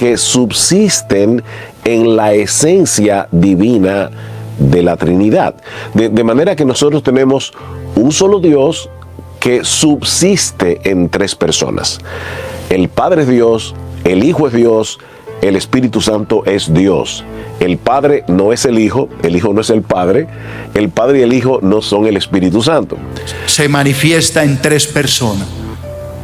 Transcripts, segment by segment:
que subsisten en la esencia divina de la Trinidad. De manera que nosotros tenemos un solo Dios que subsiste en tres personas. El Padre es Dios, el Hijo es Dios, el Espíritu Santo es Dios. El Padre no es el Hijo no es el Padre y el Hijo no son el Espíritu Santo. Se manifiesta en tres personas,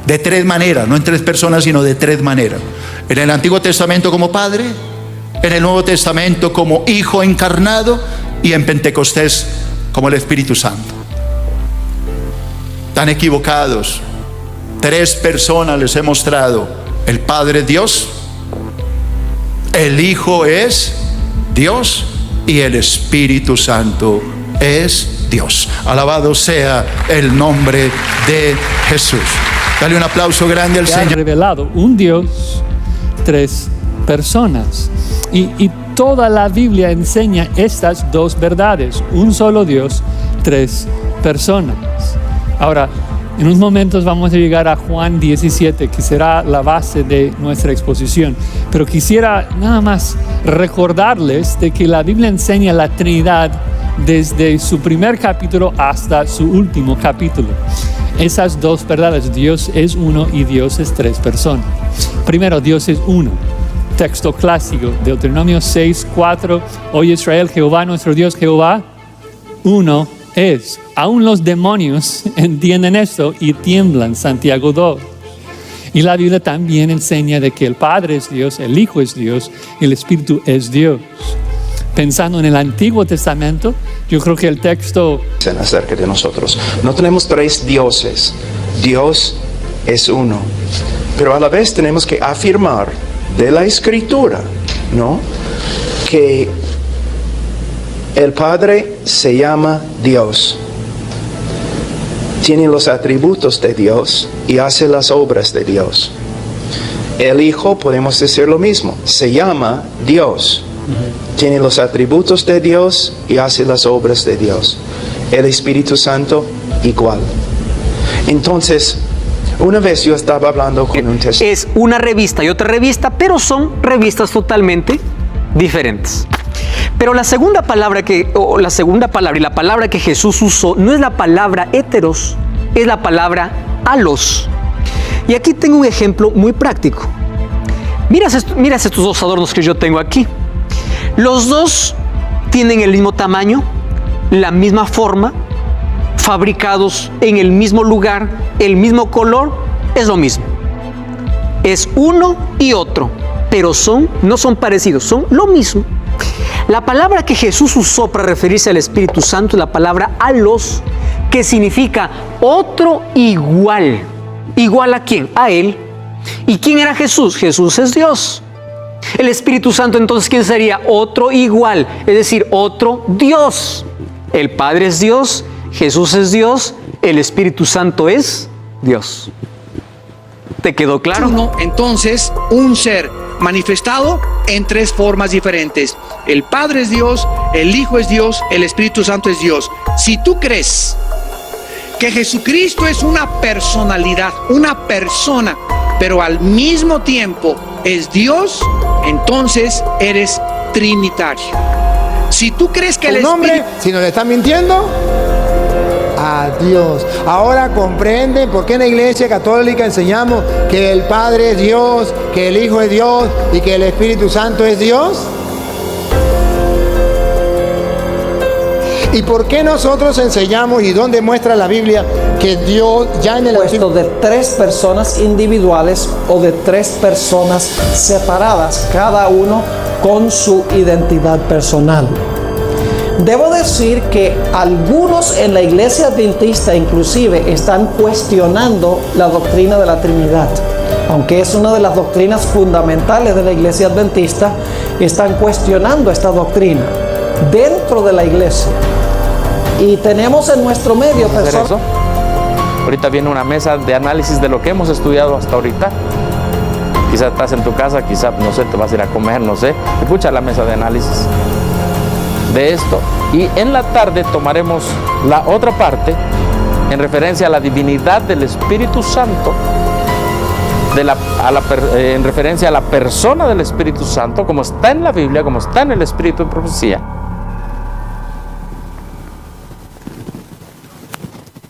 de tres maneras, no en tres personas, sino de tres maneras. En el Antiguo Testamento como Padre, en el Nuevo Testamento como Hijo encarnado y en Pentecostés como el Espíritu Santo. Están equivocados. Tres personas les he mostrado. El Padre es Dios, el Hijo es Dios y el Espíritu Santo es Dios. Alabado sea el nombre de Jesús. Dale un aplauso grande al Señor. Ha revelado un Dios, tres personas. Y toda la Biblia enseña estas dos verdades. Un solo Dios, tres personas. Ahora, en unos momentos vamos a llegar a Juan 17, que será la base de nuestra exposición. Pero quisiera nada más recordarles de que la Biblia enseña la Trinidad desde su primer capítulo hasta su último capítulo. Esas dos verdades, Dios es uno y Dios es tres personas. Primero, Dios es uno. Texto clásico, Deuteronomio 6:4. Oye Israel, Jehová nuestro Dios, Jehová uno es. Aún los demonios entienden esto y tiemblan. Santiago 2. Y la Biblia también enseña de que el Padre es Dios, el Hijo es Dios y el Espíritu es Dios. Pensando en el Antiguo Testamento, yo creo que el texto acerca de nosotros. No tenemos tres dioses. Dios es uno. Pero a la vez tenemos que afirmar de la Escritura, ¿no?, que el Padre se llama Dios. Tiene los atributos de Dios y hace las obras de Dios. El Hijo, podemos decir lo mismo, se llama Dios. Tiene los atributos de Dios y hace las obras de Dios. El Espíritu Santo, igual. Entonces, una vez yo estaba hablando con un testigo. Es una revista y otra revista, pero son revistas totalmente diferentes. Pero la segunda palabra y la palabra que Jesús usó no es la palabra heteros, es la palabra alos. Y aquí tengo un ejemplo muy práctico. Miras estos dos adornos que yo tengo aquí. Los dos tienen el mismo tamaño, la misma forma, fabricados en el mismo lugar, el mismo color, es lo mismo. Es uno y otro, pero no son parecidos, son lo mismo. La palabra que Jesús usó para referirse al Espíritu Santo es la palabra alos, que significa otro igual. ¿Igual a quién? A Él. ¿Y quién era Jesús? Jesús es Dios. El Espíritu Santo, entonces, ¿quién sería? Otro igual, es decir, otro Dios. El Padre es Dios, Jesús es Dios, el Espíritu Santo es Dios. ¿Te quedó claro? Uno, entonces, un ser manifestado en tres formas diferentes. El Padre es Dios, el Hijo es Dios, el Espíritu Santo es Dios. Si tú crees que Jesucristo es una personalidad, una persona, pero al mismo tiempo es Dios, entonces eres trinitario. Si tú crees que el Espíritu... Si nos están mintiendo, adiós. Ahora comprenden por qué en la Iglesia Católica enseñamos que el Padre es Dios, que el Hijo es Dios y que el Espíritu Santo es Dios. ¿Y por qué nosotros enseñamos y dónde muestra la Biblia que Dios ya en el puesto de tres personas individuales o de tres personas separadas, cada uno con su identidad personal? Debo decir que algunos en la Iglesia Adventista inclusive están cuestionando la doctrina de la Trinidad. Aunque es una de las doctrinas fundamentales de la Iglesia Adventista, están cuestionando esta doctrina dentro de la Iglesia. Y tenemos en nuestro medio personas. Ahorita viene una mesa de análisis de lo que hemos estudiado hasta ahorita. Quizás estás en tu casa, quizás, no sé, te vas a ir a comer, no sé. Escucha la mesa de análisis de esto. Y en la tarde tomaremos la otra parte en referencia a la divinidad del Espíritu Santo en referencia a la persona del Espíritu Santo, como está en la Biblia, como está en el Espíritu de Profecía.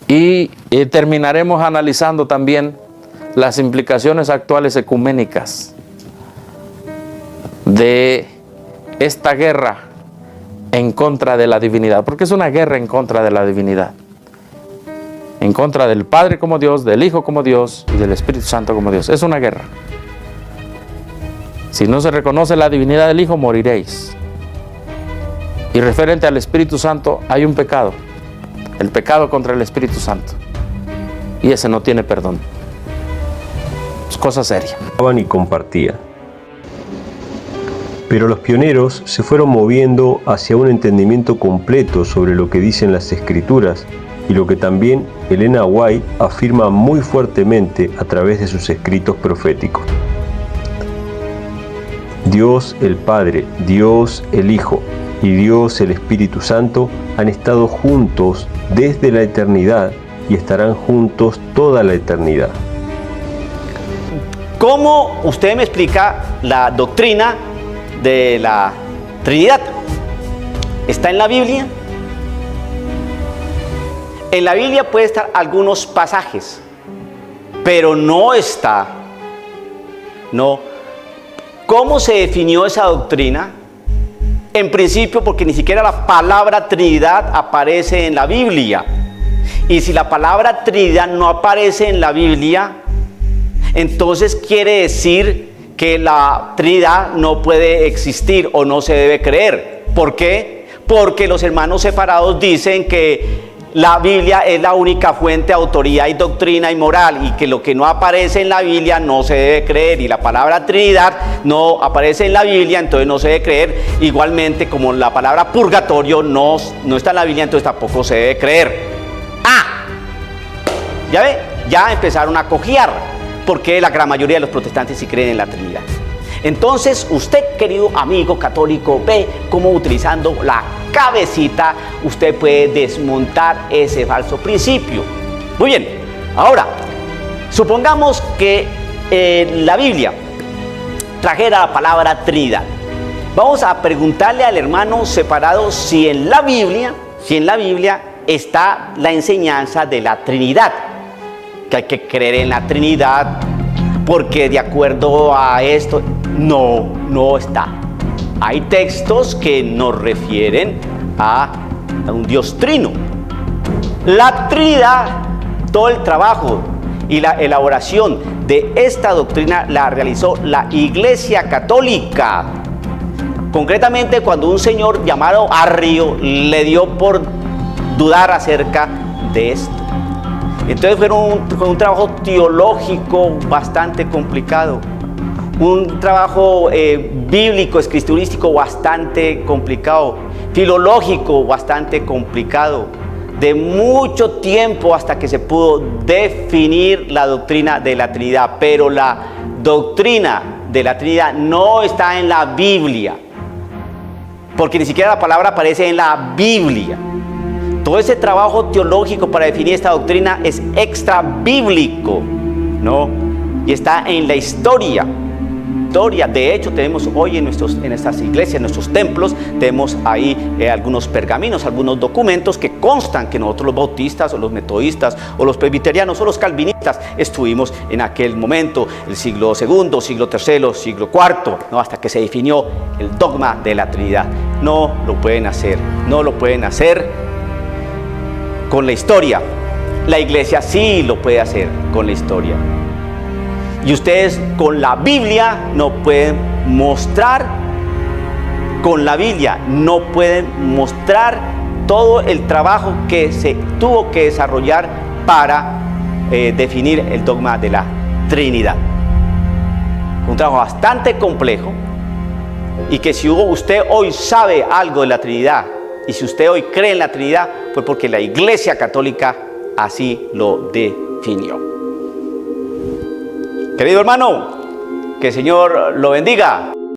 Y terminaremos analizando también las implicaciones actuales ecuménicas de esta guerra en contra de la divinidad, porque es una guerra en contra de la divinidad, en contra del Padre como Dios, del Hijo como Dios y del Espíritu Santo como Dios. Es una guerra. Si no se reconoce la divinidad del Hijo, moriréis. Y referente al Espíritu Santo, hay un pecado, el pecado contra el Espíritu Santo, y ese no tiene perdón. Es cosa seria. Y compartían. Pero los pioneros se fueron moviendo hacia un entendimiento completo sobre lo que dicen las Escrituras y lo que también Elena White afirma muy fuertemente a través de sus escritos proféticos. Dios el Padre, Dios el Hijo y Dios el Espíritu Santo han estado juntos desde la eternidad y estarán juntos toda la eternidad. ¿Cómo usted me explica la doctrina de la Trinidad? ¿Está en la Biblia? En la Biblia puede estar algunos pasajes, pero no está. No. ¿Cómo se definió esa doctrina? En principio, porque ni siquiera la palabra Trinidad aparece en la Biblia. Y si la palabra Trinidad no aparece en la Biblia, entonces quiere decir que la Trinidad no puede existir o no se debe creer. ¿Por qué? Porque los hermanos separados dicen que la Biblia es la única fuente de autoridad y doctrina y moral, y que lo que no aparece en la Biblia no se debe creer, y la palabra Trinidad no aparece en la Biblia, entonces no se debe creer. Igualmente, como la palabra purgatorio no está en la Biblia, entonces tampoco se debe creer. ¿Ya ve? Ya empezaron a cojear, porque la gran mayoría de los protestantes sí creen en la Trinidad. Entonces, usted, querido amigo católico, ve cómo utilizando la cabecita usted puede desmontar ese falso principio. Muy bien, ahora, supongamos que la Biblia trajera la palabra Trinidad. Vamos a preguntarle al hermano separado si en la Biblia está la enseñanza de la Trinidad, que hay que creer en la Trinidad, porque de acuerdo a esto, no está. Hay textos que nos refieren a un Dios trino. La Trinidad, todo el trabajo y la elaboración de esta doctrina la realizó la Iglesia Católica. Concretamente, cuando un señor llamado Arrio le dio por dudar acerca de esto. Entonces fue un trabajo teológico bastante complicado, un trabajo bíblico, escriturístico bastante complicado, filológico bastante complicado, de mucho tiempo hasta que se pudo definir la doctrina de la Trinidad. Pero la doctrina de la Trinidad no está en la Biblia, porque ni siquiera la palabra aparece en la Biblia. Todo ese trabajo teológico para definir esta doctrina es extra bíblico, ¿no? Y está en la historia. De hecho, tenemos hoy en estas iglesias, en nuestros templos, tenemos ahí algunos pergaminos, algunos documentos que constan que nosotros los bautistas o los metodistas o los presbiterianos o los calvinistas estuvimos en aquel momento, el siglo II, siglo III, siglo IV, ¿no? Hasta que se definió el dogma de la Trinidad. No lo pueden hacer con la historia. La iglesia sí lo puede hacer con la historia. Y ustedes con la Biblia no pueden mostrar, todo el trabajo que se tuvo que desarrollar para definir el dogma de la Trinidad. Un trabajo bastante complejo, y que si usted hoy sabe algo de la Trinidad, y si usted hoy cree en la Trinidad, fue porque la Iglesia Católica así lo definió. Querido hermano, que el Señor lo bendiga.